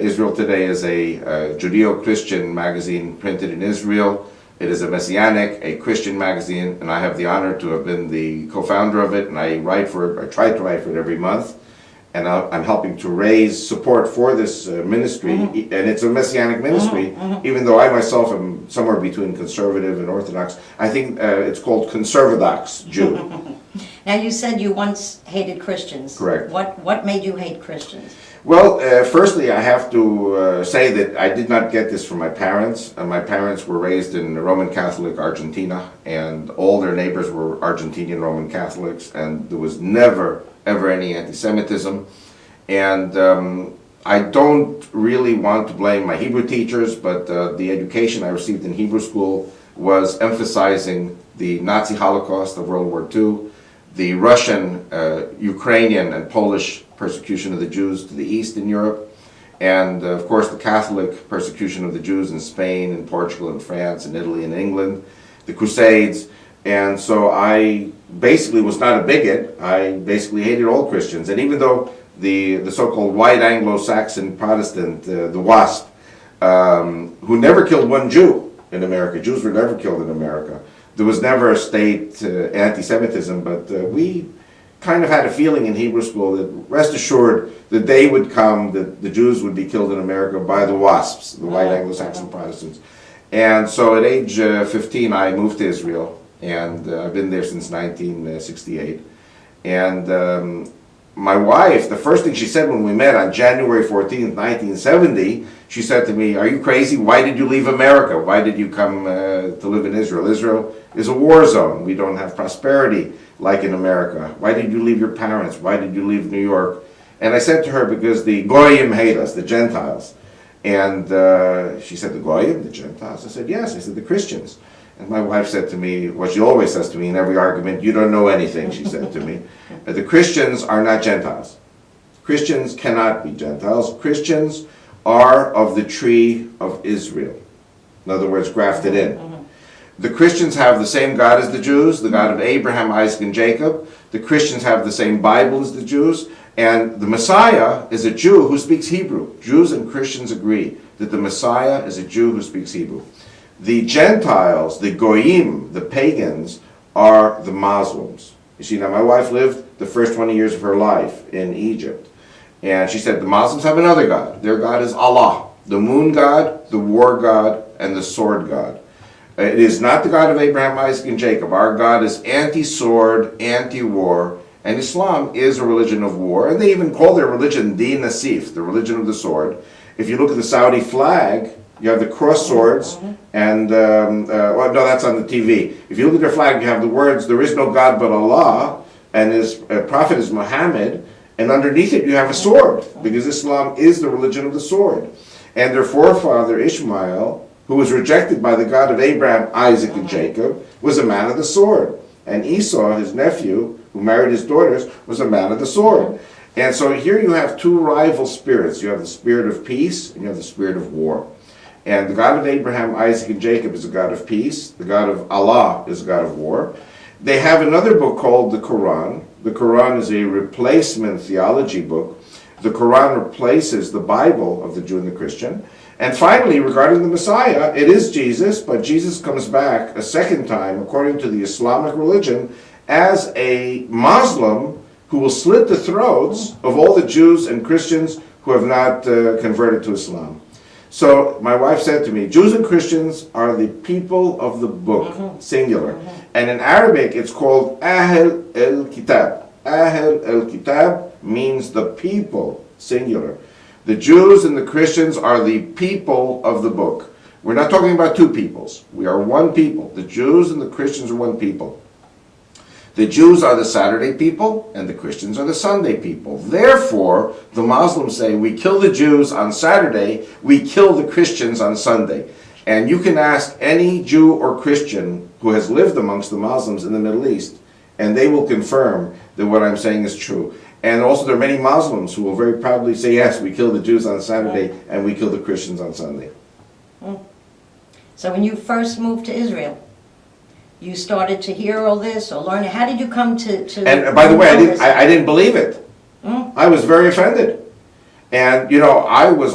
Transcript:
Israel Today is a Judeo-Christian magazine printed in Israel. It is a Messianic, a Christian magazine, and I have the honor to have been the co-founder of it, and I write for it, I try to write for it every month, and I'm helping to raise support for this ministry, and it's a Messianic ministry, even though I myself am somewhere between conservative and Orthodox. I think it's called Conservadox Jew. Now you said you once hated Christians. Correct. What made you hate Christians? Well, firstly, I have to say that I did not get this from my parents. My parents were raised in Roman Catholic Argentina, and all their neighbors were Argentinian Roman Catholics, and there was never, ever any anti-Semitism. And I don't really want to blame my Hebrew teachers, but the education I received in Hebrew school was emphasizing the Nazi Holocaust of World War II, the Russian, Ukrainian, and Polish persecution of the Jews to the east in Europe, and of course the Catholic persecution of the Jews in Spain and Portugal and France and Italy and England, the Crusades. And so I basically was not a bigot. I basically hated all Christians. And even though the so-called white Anglo-Saxon Protestant, the WASP, who never killed one Jew in America, Jews were never killed in America, there was never a state anti-Semitism, but we kind of had a feeling in Hebrew school that, rest assured, the day would come that the Jews would be killed in America by the WASPs, the white Anglo-Saxon Protestants. And so at age 15 I moved to Israel, and I've been there since 1968. And my wife, the first thing she said when we met on January 14th, 1970, she said to me, "Are you crazy? Why did you leave America? Why did you come to live in Israel? Israel is a war zone. We don't have prosperity like in America. Why did you leave your parents? Why did you leave New York?" And I said to her, because the Goyim hate us, the Gentiles. And she said, "The Goyim, the Gentiles?" I said, "Yes." I said, "The Christians." And my wife said to me, what she always says to me in every argument, "You don't know anything," she said to me. The Christians are not Gentiles. Christians cannot be Gentiles. Christians are of the tree of Israel. In other words, grafted in. The Christians have the same God as the Jews, the God of Abraham, Isaac, and Jacob. The Christians have the same Bible as the Jews. And the Messiah is a Jew who speaks Hebrew. Jews and Christians agree that the Messiah is a Jew who speaks Hebrew. The Gentiles, the Goyim, the pagans, are the Muslims. You see, now my wife lived the first 20 years of her life in Egypt. And she said the Muslims have another God. Their God is Allah, the moon god, the war god, and the sword god. It is not the God of Abraham, Isaac, and Jacob. Our God is anti-sword, anti-war, and Islam is a religion of war. And they even call their religion Din Nasif, the religion of the sword. If you look at the Saudi flag, you have the cross swords, and, well, no, that's on the TV. If you look at their flag, you have the words, "There is no God but Allah," and his prophet is Muhammad, and underneath it you have a sword, because Islam is the religion of the sword. And their forefather Ishmael, who was rejected by the God of Abraham, Isaac, and Jacob, was a man of the sword. And Esau, his nephew, who married his daughters, was a man of the sword. And so here you have two rival spirits. You have the spirit of peace, and you have the spirit of war. And the God of Abraham, Isaac, and Jacob is a God of peace. The God of Allah is a God of war. They have another book called the Quran. The Quran is a replacement theology book. The Quran replaces the Bible of the Jew and the Christian. And finally, regarding the Messiah, it is Jesus, but Jesus comes back a second time, according to the Islamic religion, as a Muslim who will slit the throats of all the Jews and Christians who have not converted to Islam. So my wife said to me, Jews and Christians are the people of the book, singular. And in Arabic, it's called Ahl el-Kitab. Ahl el-Kitab means the people, singular. The Jews and the Christians are the people of the book. We're not talking about two peoples. We are one people. The Jews and the Christians are one people. The Jews are the Saturday people, and the Christians are the Sunday people. Therefore, the Muslims say, we kill the Jews on Saturday, we kill the Christians on Sunday. And you can ask any Jew or Christian who has lived amongst the Muslims in the Middle East, and they will confirm that what I'm saying is true. And also there are many Muslims who will very proudly say, yes, we kill the Jews on Saturday, and we kill the Christians on Sunday. So when you first moved to Israel, you started to hear all this or learn it. How did you come to And by the way, I didn't believe it. I was very offended. And, you know, I was